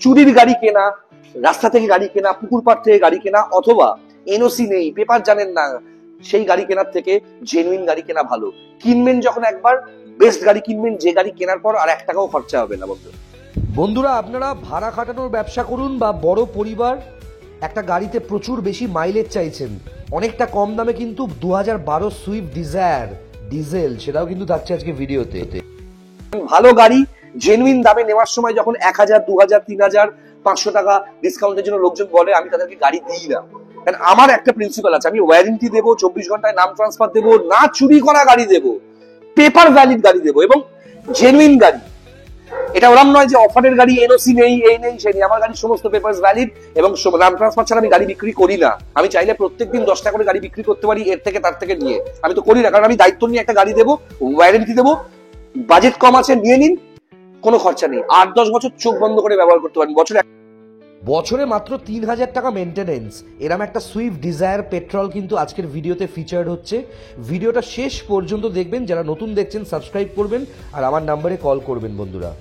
চুরির গাড়ি কেনা, রাস্তা থেকে গাড়ি কেনা, পুকুর পাড় থেকে গাড়ি কেনা, অথবা এনওসি নেই, পেপার জানেন না, সেই গাড়ি কেনার থেকে জেনুইন গাড়ি কেনা ভালো। কিনবেন যখন একবার, বেস্ট গাড়ি কিনবেন, যে গাড়ি কেনার পর আর 1 টাকাও খরচা হবে না। বন্ধুরা, আপনারা ভাড়া খাটানোর ব্যবসা করুন বা বড় পরিবার, একটা গাড়িতে প্রচুর বেশি মাইলেজ চাইছেন, অনেকটা কম দামে কিন্তু 2012 সুইফট ডিজায়ার ডিজেল, সেটাও কিন্তু থাকছে আজকে ভিডিওতে। ভালো গাড়ি জেনুইন দামে নেওয়ার সময় যখন 1000, 2000, 3000, 500 টাকা ডিসকাউন্টের জন্য লোকজন বলে, আমি তাদেরকে গাড়ি দিই না। কারণ আমার একটা প্রিন্সিপাল আছে, আমি ওয়ারেন্টি দেবো, 24 ঘন্টায় নাম ট্রান্সফার দেবো, না চুরি করা গাড়ি দেবো, পেপার ভ্যালিড গাড়ি দেবো এবং জেনুইন গাড়ি। এটা ওরম নয় যে অফারের গাড়ি, এনওসি নেই, এই নেই সেই নেই। আমার গাড়ির সমস্ত পেপারস ভ্যালিড এবং নাম ট্রান্সফার ছাড়া আমি গাড়ি বিক্রি করি না। আমি চাইলে প্রত্যেকদিন 10টা করে গাড়ি বিক্রি করতে পারি, এর থেকে তার থেকে নিয়ে। আমি তো করি না, কারণ আমি দায়িত্ব নিয়ে একটা গাড়ি দেবো, ওয়ারেন্টি দেবো, বাজেট কম আছে নিয়ে নিন, কোনো খরচা নেই, 8-10 বছর চোখ বন্ধ করে ব্যবহার করতে পারেন। বছরে মাত্র 3000 টাকা মেনটেনেন্স, এরম একটা সুইফট ডিজায়ার পেট্রোল কিন্তু আজকের ভিডিওতে ফিচার্ড হচ্ছে। ভিডিওটা শেষ পর্যন্ত দেখবেন, যারা নতুন দেখছেন সাবস্ক্রাইব করবেন আর আমার নাম্বারে কল করবেন। বন্ধুরা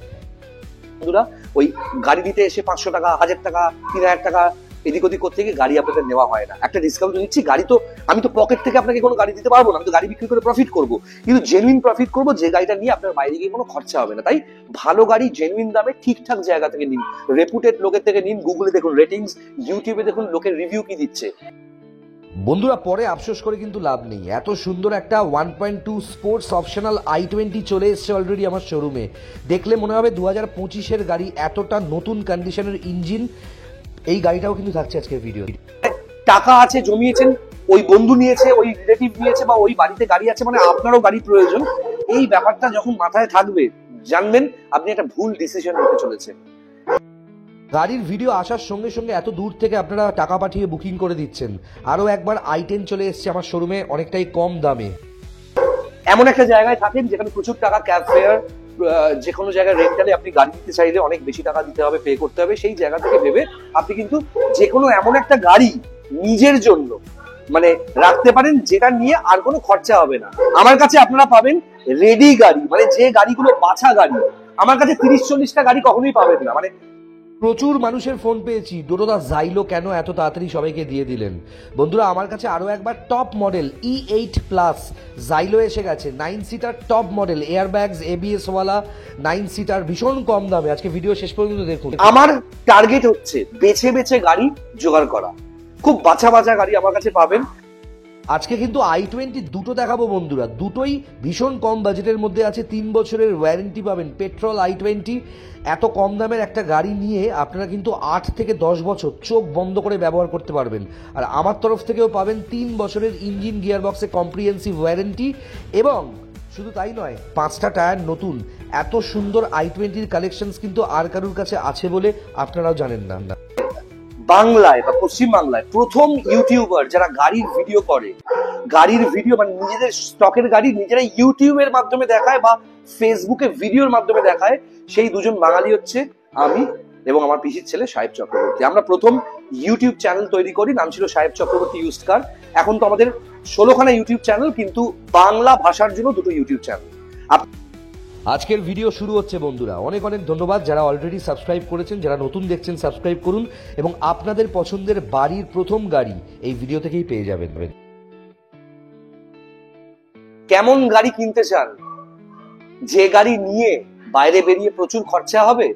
ওই গাড়ি দিতে এসে 500 টাকা, 1000 টাকা, 3000 টাকা এদিক ওদিক করতে গিয়ে গাড়ি আপনাদের নেওয়া হয় না। একটা ডিসকাউন্ট নিচ্ছি, গাড়ি তো আমি তো পকেট থেকে আপনাকে কোনো গাড়ি দিতে পারবো না, আমি তো গাড়ি বিক্রি করে প্রফিট করবো, কিন্তু জেনুইন প্রফিট করবো, যে গাড়িটা নিয়ে আপনার বাইরে গিয়ে কোনো খরচা হবে না। তাই ভালো গাড়ি জেনুইন দামে ঠিকঠাক জায়গা থেকে নিন, রেপুটেড লোকের থেকে নিন। গুগলে দেখুন রেটিংস, ইউটিউবে দেখুন লোকের রিভিউ কি দিচ্ছে। বন্ধুরা, পরে আফসোস করে কিন্তু লাভ নেই, এত সুন্দর একটা 1.2 স্পোর্টস অপশনাল i20 চলে এসছে অলরেডি আমার শোরুমে। দেখলে মনে হবে 2025-এর গাড়ি, এতটা নতুন কন্ডিশনের ইঞ্জিন। এই গাড়িটাও কিন্তু থাকছে আজকের ভিডিও। টাকা আছে, জমিয়েছেন, ওই বন্ধু নিয়েছে, ওই রিলেটিভ নিয়েছে, বা ওই বাড়িতে গাড়ি আছে, মানে আপনারও গাড়ি প্রয়োজন, এই ব্যাপারটা যখন মাথায় থাকবে, জানবেন আপনি একটা ভুল ডিসিশন নিতে চলেছেন। গাড়ির ভিডিও আসার সঙ্গে সঙ্গে এত দূর থেকে আপনারা টাকা পাঠিয়ে বুকিং করে দিচ্ছেন। আরও একবার i10 চলে এসছে আমার শোরুমে অনেকটাই কম দামে। এমন একটা জায়গায় থাকেন যেখানে প্রচুর টাকা ক্যাব ফেয়ার, যে কোনো জায়গায় রেন্টালে আপনি গাড়ি দিতে চাইলে অনেক বেশি টাকা দিতে হবে, পে করতে হবে। সেই জায়গা থেকে ভেবে আপনি কিন্তু যে কোনো এমন একটা গাড়ি নিজের জন্য মানে রাখতে পারেন, যেটা নিয়ে আর কোনো খরচা হবে না। আমার কাছে আপনারা পাবেন রেডি গাড়ি, মানে যে গাড়িগুলো বাছা গাড়ি। আমার কাছে 30-40টা গাড়ি কখনোই পাবেন না। মানে প্রচুর মানুষের ফোন পেয়েছি, ডোডোদা জাইলো কেন এত তাড়াতাড়ি সবাইকে দিয়ে দিলেন। বন্ধুরা, আমার কাছে আরও একবার top model E8 plus Xylo এসে গেছে, 9 seater top model, airbags, ABS ওয়ালা 9 সিটার, ভীষণ কম দামে। আজকে ভিডিও শেষ পর্যন্ত দেখুন। আমার টার্গেট হচ্ছে বেছে বেছে গাড়ি জোগাড় করা, খুব বাছা বাছা গাড়ি আমার কাছে পাবেন। আজকে কিন্তু i20 দুটো দেখাবো বন্ধুরা, দুটোই ভীষণ কম বাজেটের মধ্যে আছে, 3 বছরের ওয়ারেন্টি পাবেন। পেট্রোল i20 এত কম দামের একটা গাড়ি নিয়ে আপনারা কিন্তু 8 থেকে 10 বছর চোখ বন্ধ করে ব্যবহার করতে পারবেন। আর আমার তরফ থেকেও পাবেন 3 বছরের ইঞ্জিন গিয়ারবক্সে কম্প্রিহেন্সিভ ওয়ারেন্টি, এবং শুধু তাই নয়, 5টা টায়ার নতুন। এত সুন্দর i20-র কালেকশনস কিন্তু আর কারোর কাছে আছে বলে আপনারাও জানেন না। বাংলায় বা পশ্চিম বাংলায় প্রথম ইউটিউবার যারা গাড়ির ভিডিও করে, গাড়ির ভিডিও মানে নিজেদের স্টকের গাড়ি নিজেরা ইউটিউবের মাধ্যমে দেখায় বা ফেসবুকে ভিডিওর মাধ্যমে দেখায়, সেই দুজন বাঙালি হচ্ছে আমি এবং আমার পিসির ছেলে সাহেব চক্রবর্তী। আমরা প্রথম ইউটিউব চ্যানেল তৈরি করি, নাম ছিল সাহেব চক্রবর্তী ইউজড কার। এখন তো আমাদের 16খানা ইউটিউব চ্যানেল, কিন্তু বাংলা ভাষার জন্য 2টো ইউটিউব চ্যানেল। আজকের ভিডিও শুরু হচ্ছে বন্ধুরা। অনেক অনেক ধন্যবাদ যারা অলরেডি সাবস্ক্রাইব করেছেন, যারা নতুন দেখছেন সাবস্ক্রাইব করুন, এবং আপনাদের পছন্দের বাড়ির প্রথম গাড়ি এই ভিডিও থেকেই পেয়ে যাবেন। কেমন গাড়ি কিনতে চান? যে গাড়ি নিয়ে বাইরে বেরিয়ে প্রচুর খরচা হবে,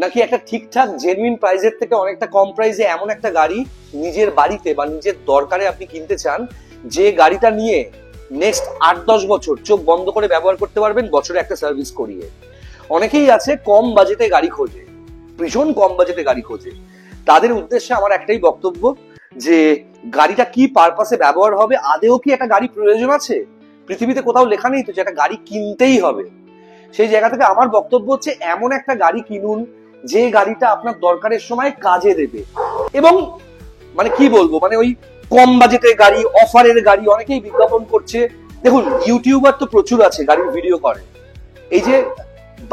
নাকি একটা ঠিকঠাক জেনুইন প্রাইসের থেকে অনেকটা কম প্রাইসে এমন একটা গাড়ি নিজের বাড়িতে বা নিজের দরকারে আপনি কিনতে চান, যে গাড়িটা নিয়ে নেক্সট 8-10 বছর চোখ বন্ধ করে ব্যবহার করতে পারবেন, বছরে একটা সার্ভিস করিয়ে। অনেকেই আছে কম বাজেটে গাড়ি খোঁজে, ভীষণ কম বাজেটে গাড়ি খোঁজে। তাদের উদ্দেশ্যে আমার একটাই বক্তব্য, যে গাড়িটা কি পারপাসে ব্যবহার হবে, আদেও কি একটা গাড়ি প্রয়োজন আছে? পৃথিবীতে কোথাও লেখা নেই তো যে একটা গাড়ি কিনতেই হবে। সেই জায়গা থেকে আমার বক্তব্য হচ্ছে, এমন একটা গাড়ি কিনুন যে গাড়িটা আপনার দরকারের সময় কাজে দেবে। এবং মানে কি বলবো, মানে ওই কম বাজেটের গাড়ি, অফারের গাড়ি অনেকেই বিজ্ঞাপন করছে। দেখুন, ইউটিউবার তো প্রচুর আছে গাড়ির ভিডিও করে। এই যে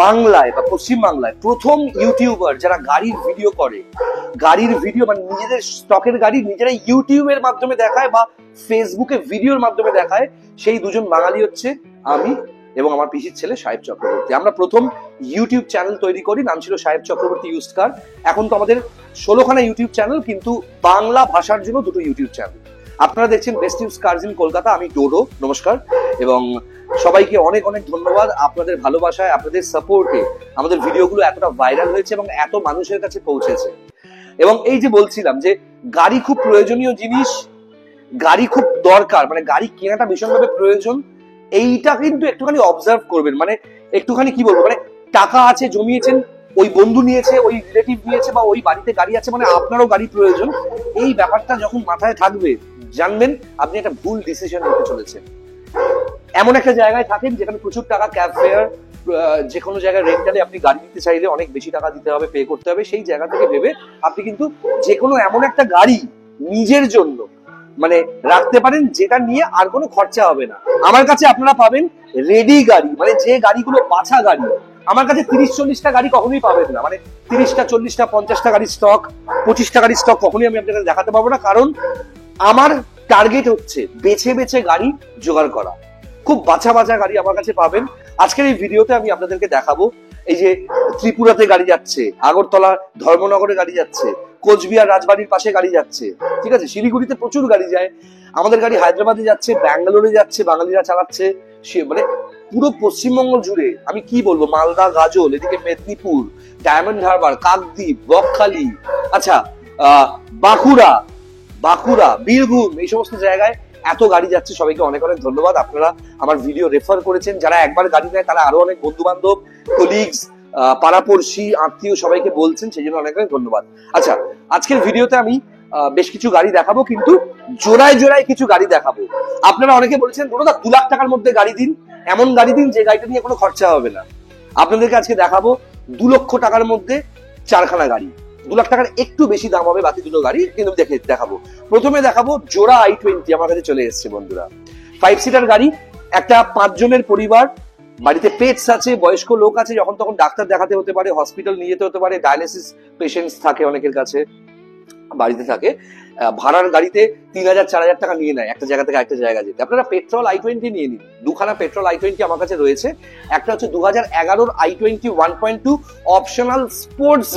বাংলায় বা পশ্চিম বাংলায় প্রথম ইউটিউবার যারা গাড়ির ভিডিও করে, গাড়ির ভিডিও মানে নিজেদের স্টকের গাড়ি নিজেরা ইউটিউবের মাধ্যমে দেখায় বা ফেসবুকে ভিডিওর মাধ্যমে দেখায়, সেই দুজন বাঙালি হচ্ছে আমি এবং আমার পিসির ছেলে সাহেব চক্রবর্তী। আমরা প্রথম ইউটিউব চ্যানেল তৈরি করি, নাম ছিল সাহেব চক্রবর্তী ইউজড কার। এখন তো আমাদের 16খানা ইউটিউব চ্যানেল, কিন্তু বাংলা ভাষার জন্য 2টো ইউটিউব চ্যানেল। আপনারা দেখছেন best use cars in Kolkata, আমি ডোডো, নমস্কার। এবং সবাইকে অনেক অনেক ধন্যবাদ, আপনাদের ভালোবাসায়, আপনাদের সাপোর্টে আমাদের ভিডিওগুলো এতটা ভাইরাল হয়েছে এবং এত মানুষের কাছে পৌঁছেছে। এবং এই যে বলছিলাম যে গাড়ি খুব প্রয়োজনীয় জিনিস, গাড়ি খুব দরকার, মানে গাড়ি কেনাটা ভীষণভাবে প্রয়োজন, এইটা কিন্তু একটুখানি অবজার্ভ করবেন। মানে একটুখানি কি বলবো, মানে টাকা আছে, জমিয়েছেন, ওই বন্ধু নিয়েছে, ওই রিলেটিভ নিয়েছে, বা ওই বাড়িতে গাড়ি আছে, মানে আপনারও গাড়ি প্রয়োজন, এই ব্যাপারটা যখন মাথায় থাকবে, জানবেন আপনি একটা ভুল ডিসিশন নিতে চলেছেন। এমন একটা জায়গায় থাকেন যেখানে প্রচুর টাকা ক্যাব ফেয়ার, যে কোনো জায়গায় রেন্টালে আপনি গাড়ি নিতে চাইলে অনেক বেশি টাকা দিতে হবে, পে করতে হবে, সেই জায়গা থেকে ভেবে আপনি কিন্তু যে কোনো এমন একটা গাড়ি নিজের জন্য মানে রাখতে পারেন, যেটা নিয়ে আর কোনো খরচা হবে না। আমার কাছে আপনারা পাবেন রেডি গাড়ি, মানে যে গাড়িগুলো বাছা গাড়ি। আমার কাছে 30-40টা গাড়ি কখনোই পাবেন না, মানে 30টা 40টা 50টা গাড়ির স্টক, 25টা গাড়ির স্টক কখনোই আমি আপনাদের দেখাতে পারবো না, কারণ আমার টার্গেট হচ্ছে বেছে বেছে গাড়ি জোগাড় করা। খুব বাছা বাছা গাড়ি আমার কাছে পাবেন। আজকের এই ভিডিওতে আমি আপনাদেরকে দেখাবো, এই যে ত্রিপুরাতে গাড়ি যাচ্ছে, আগরতলা ধর্মনগরে গাড়ি যাচ্ছে, কোচবিহার রাজবাড়ির পাশে গাড়ি যাচ্ছে, ঠিক আছে, শিলিগুড়িতে প্রচুর গাড়ি যায়, আমাদের গাড়ি হায়দ্রাবাদে যাচ্ছে, ব্যাঙ্গালোরে যাচ্ছে, বাঙালিরা চালাচ্ছে, মানে পুরো পশ্চিমবঙ্গ জুড়ে আমি কি বলবো, মালদা, গাজল, এদিকে মেদিনীপুর, ডায়মন্ড হারবার, কাকদ্বীপ, বকখালি, আচ্ছা বাঁকুড়া, বীরভূম, এই সমস্ত জায়গায় এত গাড়ি যাচ্ছে। সবাইকে অনেক অনেক ধন্যবাদ, আপনারা আমার ভিডিও রেফার করেছেন। যারা একবার গাড়ি নেয় তারা আরো অনেক বন্ধু বান্ধব, কলিগস, পাড়াপড়শি, আত্মীয় সবাইকে বলছেন, সেই জন্য অনেক অনেক ধন্যবাদ। আচ্ছা, আজকের ভিডিওতে আমি বেশ কিছু গাড়ি দেখাবো, কিন্তু জোড়ায় জোড়ায় কিছু গাড়ি দেখাবো। আপনারা অনেকে বলছেন দাদা 2 লাখ টাকার মধ্যে গাড়ি দিন, এমন গাড়ি দিন যে গাড়িটা নিয়ে কোনো খরচা হবে না। আপনাদেরকে আজকে দেখাবো 2 লক্ষ টাকার মধ্যে 4খানা গাড়ি। 2 লাখ টাকার একটু বেশি দাম হবে বাকি দুটো গাড়ি, কিন্তু দেখাবো। প্রথমে দেখাবো জোড়া i20, আমার কাছে চলে এসেছে বন্ধুরা। 5 সিটার গাড়ি, একটা 5 জনের পরিবার, বাড়িতে পেটস আছে, বয়স্ক লোক আছে, যখন তখন ডাক্তার দেখাতে হতে পারে, হসপিটাল নিয়ে যেতে হতে পারে, ডায়ালিসিস পেশেন্টস থাকে অনেকের কাছে, বাড়িতে থাকে, ভাড়ার গাড়িতে 3000-4000 টাকা নিয়ে নেয় একটা জায়গা থেকে আরেকটা জায়গা যেতে। আপনারা পেট্রোল i20 নিয়ে নিন, 2খানা পেট্রোল i20 আমার কাছে রয়েছে। একটা হচ্ছে 2011 i20 1.2 অপশনাল স্পোর্টস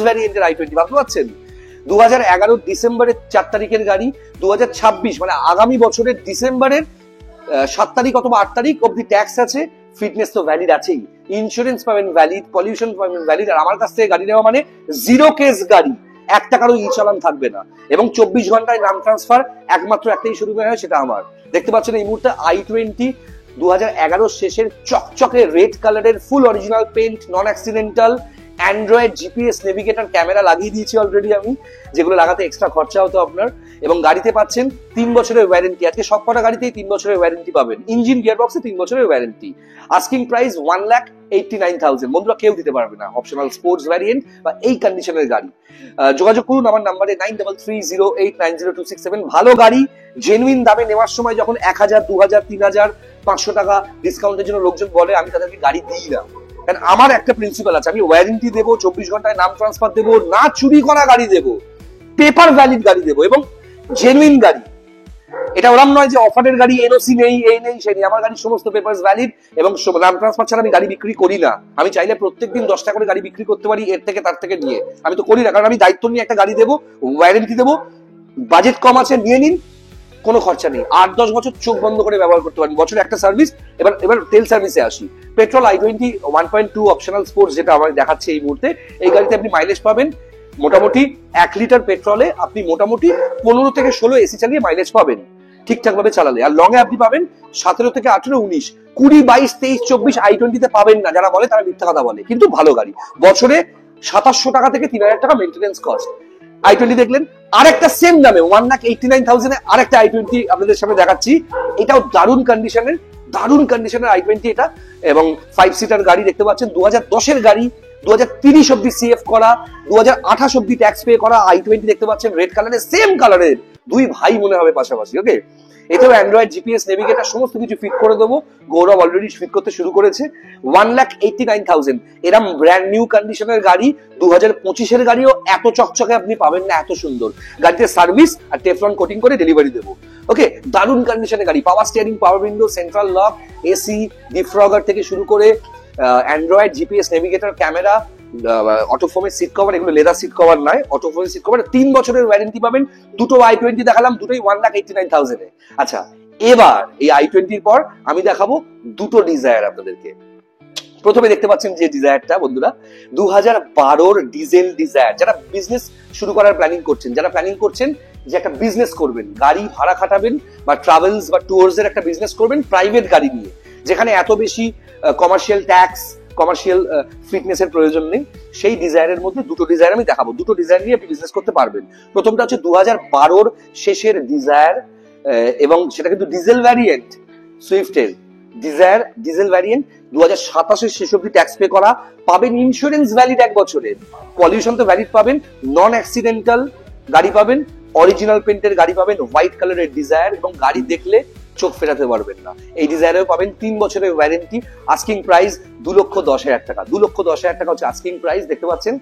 ভ্যারিয়েন্টের i20, ভাবতে পারছেন? 2011 ডিসেম্বরের 4 তারিখের গাড়ি, 2026 মানে আগামী বছরের ডিসেম্বরের 7 তারিখ অথবা 8 তারিখ অব্দি ট্যাক্স আছে, ফিটনেস তো ভ্যালিড আছেই, ইন্স্যুরেন্স পাবেন ভ্যালিড, পলিউশন পাবেন ভ্যালিড। আর আমার কাছ থেকে গাড়ি নেওয়া মানে 0 কেস গাড়ি, 1 টাকারও চালান থাকবে না, এবং 24 ঘন্টায় নাম ট্রান্সফার, একমাত্র একটাই শুরু হয়, সেটা আমার। দেখতে পাচ্ছেন এই মুহূর্তে i20 2011 শেষের চকচকে রেড কালারের, full original paint, non accidental, Android GPS navigator camera লাগিয়ে দিয়েছি অলরেডি আমি, যেগুলো লাগাতে এক্সট্রা খরচা হতো আপনার। এবং গাড়িতে পাচ্ছেন 3 বছরের ওয়ারেন্টি, আজকে সবকটা গাড়িতেই 3 বছরের ওয়ারেন্টি পাবেন, ইঞ্জিন গিয়ারবক্সে 3 বছরের ওয়ারেন্টি। আস্কিং প্রাইস 1,89,000, বন্ধুরা কেউ দিতে পারবে না অপশনাল স্পোর্টস ভ্যারিয়েন্ট বা এই কন্ডিশনের গাড়ি। যোগাযোগ করুন আমার নাম্বারে 9330890267। ভালো গাড়ি জেনুইন দামে নেওয়ার সময় যখন 1000, 2000, 3000, 500 টাকা ডিসকাউন্টের জন্য লোকজন বলে, আমি তাদেরকে গাড়ি দিই না, কারণ আমার একটা প্রিন্সিপাল আছে, আমি ওয়ারেন্টি দেবো, 24 ঘন্টায় নাম ট্রান্সফার দেবো, না চুরি করা গাড়ি দেবো, পেপার ভ্যালিড গাড়ি দেবো, এবং জেনুইন গাড়ি। এটা ওরম নয় যে অফারের গাড়ি, এনওসি নেই, এই নেই সেই নেই, আমার গাড়ির সমস্ত পেপারস ভ্যালিড, এবং নাম ট্রান্সফার ছাড়া আমি গাড়ি বিক্রি করি না। আমি চাইলে প্রত্যেকদিন 10 টাকা করে গাড়ি বিক্রি করতে পারি, এর থেকে তার থেকে নিয়ে, আমি তো করি না, কারণ আমি দায়িত্ব নিয়ে একটা গাড়ি দেবো, ওয়ারেন্টি দেবো, বাজেট কম আছে নিয়ে নিন, কোনো খরচা নেই, 8-10 বছর চোখ বন্ধ করে ব্যবহার করতে পারেন, বছরে একটা সার্ভিস। এবার তেল সার্ভিসে আসি। পেট্রোল i20 1.2 অপশনাল স্পোর্টস, যেটা আমার দেখাচ্ছে এই মুহূর্তে, এই গাড়িতে আপনি মাইলেজ পাবেন মোটামুটি 1 লিটার পেট্রোলে আপনি মোটামুটি 15 থেকে 16 এসি চালিয়ে মাইলেজ পাবেন ঠিকঠাক ভাবে চালালে। আর লং এ আপনি পাবেন 17 থেকে 18, 19, 20, 22, 23, 24 i20 তে পাবেন না। যারা বলে তারা মিথ্যা কথা বলে, কিন্তু ভালো গাড়ি, বছরে 2700 টাকা থেকে 3000 টাকা মেইনটেনেন্স কস্ট। i20 দেখলেন, আরেকটা সেম দামে 1,89,000 আরেকটা i20 আপনাদের সামনে দেখাচ্ছি। এটাও দারুণ কন্ডিশনের i20 এটা, এবং 5 সিটার গাড়ি দেখতে পাচ্ছেন, 2010 গাড়ি, 2030 অব্দি সিএফ করা, 2028 অব্দি ট্যাক্স পে করা i20 দেখতে পাচ্ছেন, রেড কালারের, সেম কালারের, দুই ভাই মনে হবে পাশাপাশি। ওকে, এতেও অ্যান্ড্রয়েড জিপিএস নেভিগেটর সমস্ত কিছু ফিট করে দেবো, গৌরব অলরেডি ফিট করতে শুরু করেছে। 1,89,000 এরম ব্র্যান্ড নিউ কন্ডিশনের গাড়ি, 2025 গাড়িও এত চকচকে আপনি পাবেন না, এত সুন্দর। গাড়িতে সার্ভিস আর টেফলন কোটিং করে ডেলিভারি দেবো। ওকে, দারুণ কন্ডিশনের গাড়ি, power steering, power window, central lock, AC, defogger থেকে শুরু করে অ্যান্ড্রয়েড জিপিএস নেভিগেটর ক্যামেরা, অটোফোমের সিট কভার, এগুলো লেদার সিট কভার নয়, অটোফোমের সিট কভার, 3 বছরের ওয়ারেন্টি পাবেন। দুটো i20 দেখালাম, দুটোই 1,89,000 এ। আচ্ছা, এবার এই i20 পর আমি দেখাবো দুটো ডিজায়ার আপনাদেরকে। প্রথমে দেখতে পাচ্ছেন যে ডিজায়ারটা বন্ধুরা, 2012 ডিজেল ডিজায়ার। যারা বিজনেস শুরু করার প্ল্যানিং করছেন, যারা প্ল্যানিং করছেন যে একটা বিজনেস করবেন, গাড়ি ভাড়া খাটাবেন বা ট্রাভেলস বা ট্যুরস এর একটা বিজনেস করবেন প্রাইভেট গাড়ি নিয়ে, যেখানে এত বেশি কমার্শিয়াল ট্যাক্স, কমার্শিয়াল ফিটনেসের প্রয়োজন নেই, সেই ডিজায়ারের মধ্যে দুটো ডিজায়ার আমি দেখাবো। দুটো ডিজায়ার নিয়ে আপনি বিজনেস করতে পারবেন। প্রথমটা হচ্ছে 2012 শেষের ডিজায়ার, এবং সেটা কিন্তু ডিজেল ভ্যারিয়েন্ট, সুইফটের ডিজায়ার ডিজেল ভ্যারিয়েন্ট। 2027 শেষ অব্দি ট্যাক্স পে করা, পাবেন ইন্স্যুরেন্স ভ্যালিড 1 বছরের, পলিউশন তো ভ্যালিড পাবেন, নন অ্যাক্সিডেন্টাল গাড়ি পাবেন, অরিজিনাল পেন্টের গাড়ি পাবেন, হোয়াইট কালারের ডিজায়ার, এবং গাড়ি দেখলে চোখ ফেরাতে পারবেন না। এই ডিজায়ারেও পাবেন 3 বছরের ওয়ারেন্টি। আস্কিং প্রাইস 2,10,000 টাকা। 2,10,000 টাকা হচ্ছে আস্কিং প্রাইস। দেখতে পাচ্ছেন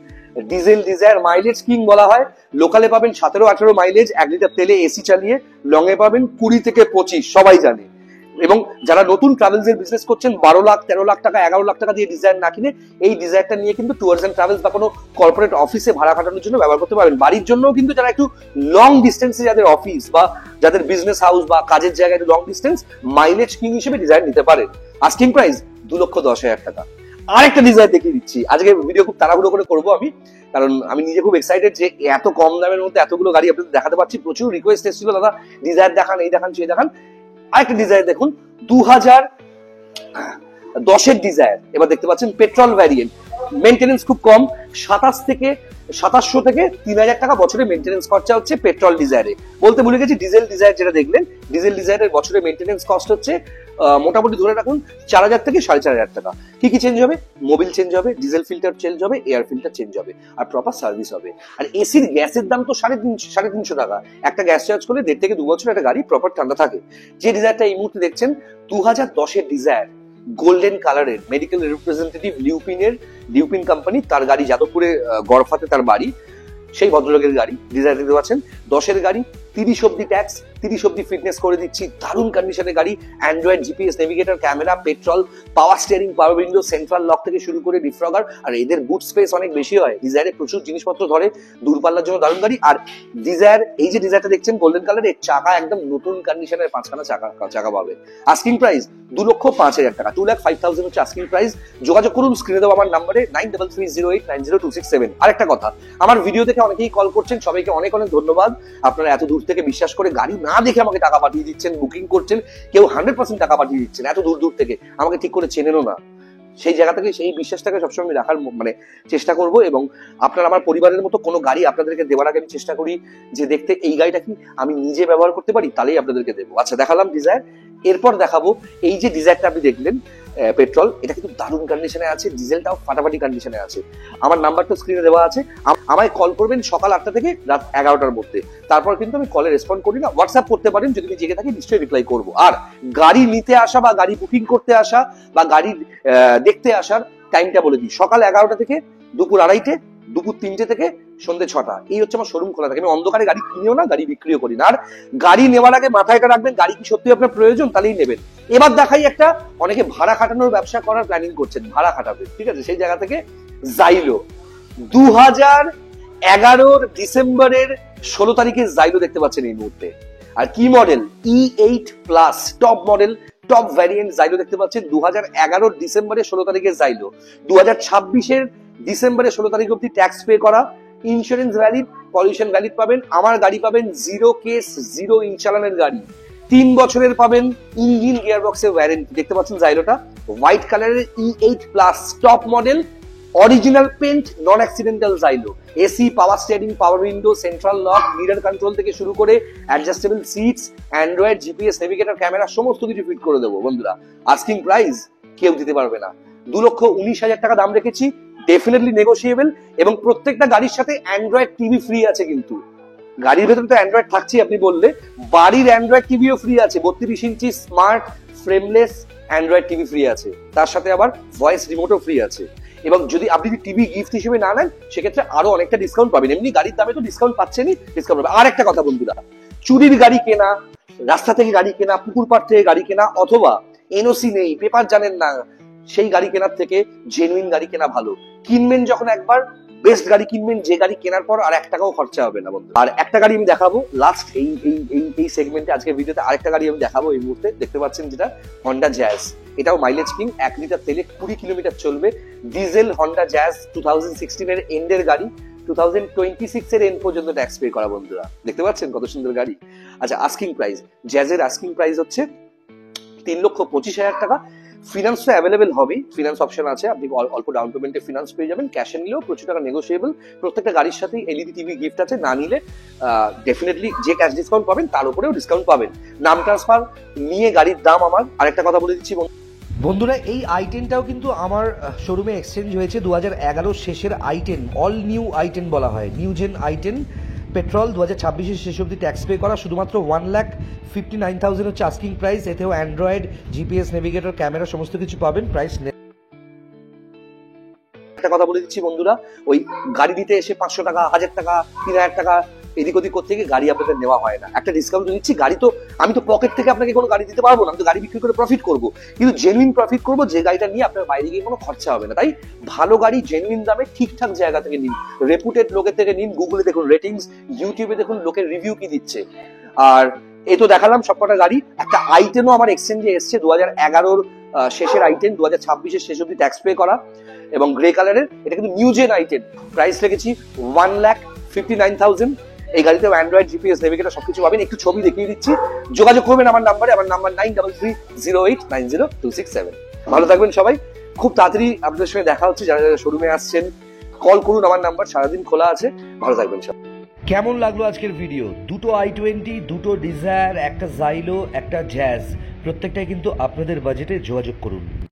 ডিজেল ডিজায়ার, মাইলেজ কিং বলা হয়। লোকালে পাবেন 17-18 মাইলেজ 1 লিটার তেলে এসি চালিয়ে, লং এ পাবেন 20 থেকে 25, সবাই জানে। এবং যারা নতুন ট্রাভেলস এর বিজনেস করছেন, 12 লাখ 13 লাখ টাকা 11 লাখ টাকা দিয়ে ডিজায়ার না কিনে এই ডিজায়ারটা নিয়ে কিন্তু ট্যুরস এন্ড ট্রাভেলস বা কোনো কর্পোরেট অফিসে ভাড়া খাটানোর জন্য ব্যবহার করতে পারবেন। বাড়ির জন্য কিন্তু যারা একটু লং ডিস্টেন্সে, যাদের অফিস বা যাদের বিজনেস হাউস বা কাজের জায়গায় একটু লং ডিস্টেন্স, মাইলেজ কিং হিসেবে ডিজায়ার নিতে পারেন। আস্কিং প্রাইস 2,10,000 টাকা। আরেকটা ডিজায়ার দেখিয়ে দিচ্ছি। আজকে ভিডিও খুব তাড়াহুড়ো করে করবো আমি, কারণ আমি নিজে খুব এক্সাইটেড যে এত কম দামের মধ্যে এতগুলো গাড়ি আপনাদের দেখাতে পারছি। প্রচুর রিকোয়েস্ট এসেছিল, দাদা ডিজায়ার দেখান, এই দেখান, সেই দেখান। আরেকটা ডিজায়ার দেখুন, 2010 ডিজায়ার। এবার দেখতে পাচ্ছেন পেট্রোল ভ্যারিয়েন্ট, মেনটেনেন্স খুব কম, 2700 থেকে 3,000 টাকা বছরে মেনটেনেন্স খরচা হচ্ছে পেট্রোল ডিজায়ারে। বলতে ভুলে গেছি, ডিজেল ডিজায়ার যেটা দেখলেন, ডিজেল ডিজায়ারের বছরে মেনটেনেন্স কস্ট হচ্ছে মোটামুটি ধরে রাখুন 4,000 থেকে 4,500 টাকা। কি কি চেঞ্জ হবে? মোবিল চেঞ্জ হবে, ডিজেল ফিল্টার চেঞ্জ হবে, এয়ার ফিল্টার চেঞ্জ হবে, আর প্রপার সার্ভিস হবে। আর এসির গ্যাসের দাম তো 350 টাকা। একটা গ্যাস চার্জ করলে 1.5 থেকে 2 বছর একটা গাড়ি প্রপার ঠান্ডা থাকে। যে ডিজায়ারটা এই মুহূর্তে দেখছেন 2010 ডিজায়ার, গোল্ডেন কালারের, মেডিকেল রিপ্রেজেন্টেটিভ লিউপিন কোম্পানি, তার গাড়ি যাদবপুরে গড়ফাতে তার বাড়ি, সেই ভদ্রলোকের গাড়ি ডিজায়ার দেখতে পাচ্ছেন। 10 গাড়ি, 30 অব্দি ট্যাক্স, 30 অব্দি ফিটনেস করে দিচ্ছি, দারুণ কন্ডিশনের গাড়ি, Android GPS navigator camera, petrol, পাওয়ার steering, power window, central lock থেকে শুরু করে ডিফ্রগার। আর এদের বুট স্পেস অনেক বেশি হয়, ডিজায়ারে প্রচুর জিনিসপত্র ধরে, দূরপাল্লার জন্য দারুণ গাড়ি। আর ডিজায়ার, এই যে ডিজায়ারটা দেখছেন গোল্ডেন কালারের, চাকা একদম নতুন কন্ডিশনের 5খানা চাকা পাবে। আস্কিং প্রাইস 2,05,000 টাকা, 2,05,000 হচ্ছে আস্কিং প্রাইস। যোগাযোগ করুন স্ক্রিনে দেওয়া আমার নাম্বারে 9330890267। আরেকটা কথা, আমার ভিডিও দেখে অনেকেই কল করছেন, সবাইকে অনেক অনেক ধন্যবাদ। আপনারা এত দূর থেকে বিশ্বাস করে গাড়ি না দেখে আমাকে টাকা পাঠিয়ে দিচ্ছেন, বুকিং করছেন, কেউ 100% টাকা পাঠিয়ে দিচ্ছেন, এত দূর দূর থেকে আমাকে ঠিক করে চেনেনও না। সেই জায়গা থেকে সেই বিশ্বাসটাকে সবসময় আমি রাখার চেষ্টা করব। এবং আপনার আমার পরিবারের মতো কোনো গাড়ি আপনাদেরকে দেওয়ার আগে আমি চেষ্টা করি যে দেখতে এই গাড়িটা কি আমি নিজে ব্যবহার করতে পারি, তাহলেই আপনাদেরকে দেবো। আচ্ছা, দেখালাম ডিজায়ার। এরপর দেখাবো এই যে ডিজায়ারটা আপনি দেখলেন পেট্রোল, এটা কিন্তু দারুণ কন্ডিশনে আছে, ডিজেলটাও ফাটাফাটি কন্ডিশনে আছে। আমার নাম্বারটা স্ক্রিনে দেওয়া আছে, আমায় কল করবেন সকাল 8টা থেকে রাত 11টার মধ্যে। তারপর কিন্তু আমি কলে রেসপন্ড করি না, হোয়াটসঅ্যাপ করতে পারেন, যদি আমি জেগে থাকি নিশ্চয়ই রিপ্লাই করবো। আর গাড়ি নিতে আসা বা গাড়ি বুকিং করতে আসা বা গাড়ি দেখতে আসার টাইমটা বলে দিই, সকাল 11টা থেকে দুপুর 2:30, দুপুর 3টে থেকে সন্ধ্যে 6টা, এই হচ্ছে আমার শোরুম খোলা থাকে। আমি অন্ধকারে গাড়ি কিনেও না, গাড়ি বিক্রিও করি না। আর গাড়ি নেওয়ার আগে মাথায় এটা রাখবেন, গাড়ি কি সত্যি আপনার প্রয়োজন, তাহলেই নেবেন। এবার দেখাই একটা, অনেকে ভাড়া খাটানোর ব্যবসা করার প্ল্যানিং করছেন, ভাড়া খাটাবে, ঠিক আছে, সেই জায়গা থেকে জাইলো 2011 ডিসেম্বরের 16 তারিখে জাইলো দেখতে পাচ্ছেন এই মুহূর্তে। আর কি model? E8 plus, top model, top variant Xylo দেখতে পাচ্ছেন। 2011 ডিসেম্বরের 16 তারিখে জাইলো, 2026 ডিসেম্বরের 16 তারিখ অব্দি ট্যাক্স পে করা, ইন্স্যুরেন্স ভ্যালিড, পলিউশন ভ্যালিড পাবেন। আমার গাড়ি পাবেন 0 কেস 0 ইনচালানের গাড়ি, 3 বছরের পাবেন ইঞ্জিন গিয়ারবক্সের ওয়ারেন্টি। দেখতে পাচ্ছেন জাইলোটা হোয়াইট কালারের E8 plus, top model, original paint, non accidental Xylo, AC, power steering, power window, central lock, mirror control থেকে শুরু করে adjustable seats, Android GPS navigator camera, সমস্ত কিছু ফিট করে দেবো বন্ধুরা। আস্কিং প্রাইস কেউ দিতে পারবে না, 2,19,000 টাকা দাম রেখেছি, ডেফিনেটলি নেগোশিয়েবল। এবং প্রত্যেকটা গাড়ির সাথে অ্যান্ড্রয়েড টিভি ফ্রি আছে, কিন্তু গাড়ির ভেতরে তো অ্যান্ড্রয়েড থাকছে, আপনি বললে বাড়ির অ্যান্ড্রয়েড টিভিও ফ্রি আছে, 32 inch smart frameless Android TV free আছে, তার সাথে আবার ভয়েস রিমোটও ফ্রি আছে। এবং যদি আপনি টিভি গিফট হিসেবে না নেন, সেক্ষেত্রে আরো অনেকটা ডিসকাউন্ট পাবেন। এমনি গাড়ির দামে তো ডিসকাউন্ট পাচ্ছেনই, ডিসকাউন্ট পাবেন। আর একটা কথা বন্ধুরা, চুরির গাড়ি কেনা, রাস্তা থেকে গাড়ি কেনা, পুকুর পাড় থেকে গাড়ি কেনা, অথবা এনওসি নেই, পেপার জানেন না, সেই গাড়ি কেনার থেকে জেনুইন গাড়ি কেনা ভালো। কিনবেন যখন একবার, বেস্ট গাড়ি কিনবেন, যে গাড়ি কেনার পর আর 1 টাকাও খরচা হবে না বন্ধু। আর একটা গাড়ি আমি দেখাবো লাস্ট এই সেগমেন্টে, আজকের ভিডিওতে আরেকটা গাড়ি আমি দেখাবো এই মুহূর্তে, দেখতে পাচ্ছেন যেটা হন্ডা জ্যাজ। এটাও মাইলেজ কিং, 1 লিটার তেলে 20 কিলোমিটার চলবে, ডিজেল হন্ডা জ্যাজ, 2016 এর এন্ডের গাড়ি, 2026 এর এন্ড পর্যন্ত ট্যাক্স পে করা বন্ধুরা। দেখতে পাচ্ছেন কত সুন্দর গাড়ি। আচ্ছা, আস্কিং প্রাইস, জ্যাজের আস্কিং প্রাইস হচ্ছে 3,25,000 টাকা। ফিনান্স তো অ্যাভেলেবেল হবেই, ফিনান্স অপশন আছে, আপনি অল্প ডাউন পেমেন্টে ফিনান্স পেয়ে যাবেন, ক্যাশে নিলেও প্রচুর টাকা নেগোসিয়েবল। প্রত্যেকটা গাড়ির সাথেই এলইডি টিভি গিফট আছে, না নিলে ডেফিনেটলি যে ক্যাশ ডিসকাউন্ট পাবেন তার উপরেও ডিসকাউন্ট পাবেন। নাম ট্রান্সফার নিয়ে গাড়ির দাম আমার আরেকটা কথা বলে দিচ্ছি বন্ধুরা, এই i10টাও কিন্তু আমার শোরুমে এক্সচেঞ্জ হয়েছে। 2011 শেষের i10, অল নিউ i10 বলা হয়, নিউ জেন i10 পেট্রোল, 2026 শেষ অব্দি ট্যাক্স পে করা, শুধুমাত্র 1,59,000 হচ্ছে আস্কিং প্রাইস। এতেও অ্যান্ড্রয়েড, জিপিএস, নেভিগেটর, ক্যামেরা সমস্ত কিছু পাবেন। প্রাইস একটা কথা বলে দিচ্ছি বন্ধুরা, ওই গাড়ি দিতে এসে 500 টাকা, 1000 টাকা, 3000 টাকা এদিক ওদিক করতে গিয়ে গাড়ি আপনাদের নেওয়া হয় না। একটা ডিসকাউন্ট দিচ্ছি, গাড়ি তো আমি তো পকেট থেকে আপনাকে কোনো গাড়ি দিতে পারবো না, আমি তো গাড়ি বিক্রি করে প্রফিট করবো, কিন্তু জেনুইন প্রফিট করবো যে গাড়িটা নিয়ে আপনার বাইরে গিয়ে কোনো খরচা হবে না। তাই ভালো গাড়ি জেনুইন দামে ঠিকঠাক জায়গা থেকে নিন, রেপুটেড লোকের থেকে নিন, গুগলে দেখুন রেটিংস, ইউটিউবে দেখুন লোকের রিভিউ কি দিচ্ছে। আর এই তো দেখালাম সবকটা গাড়ি। একটা i10ও আমার এক্সচেঞ্জে এসছে, 2011 শেষের i10, 2026 শেষ অব্দি ট্যাক্স পে করা এবং গ্রে কালারের। এটা কিন্তু নিউ জেন i10, প্রাইস রেখেছি 1,59,000। এই গাড়িতেও অ্যান্ড্রয়েড, জিপিএস, নেভিগেটর সবকিছু পাবেন। একটু ছবি দেখিয়ে দিচ্ছি, যোগাযোগ করবেন আমার নাম্বারে, আমার নাম্বার 9330890267। ভালো থাকবেন সবাই, খুব তাড়াতাড়ি আপনাদের সঙ্গে দেখা হচ্ছে। যারা যারা শোরুমে আসছেন কল করুন, আমার নাম্বার সারাদিন খোলা আছে। ভালো থাকবেন সবাই। কেমন লাগলো আজকের ভিডিও? দুটো i20, দুটো ডিজায়ার, একটা জাইলো, একটা জ্যাজ, প্রত্যেকটাই কিন্তু আপনাদের বাজেটে। যোগাযোগ করুন।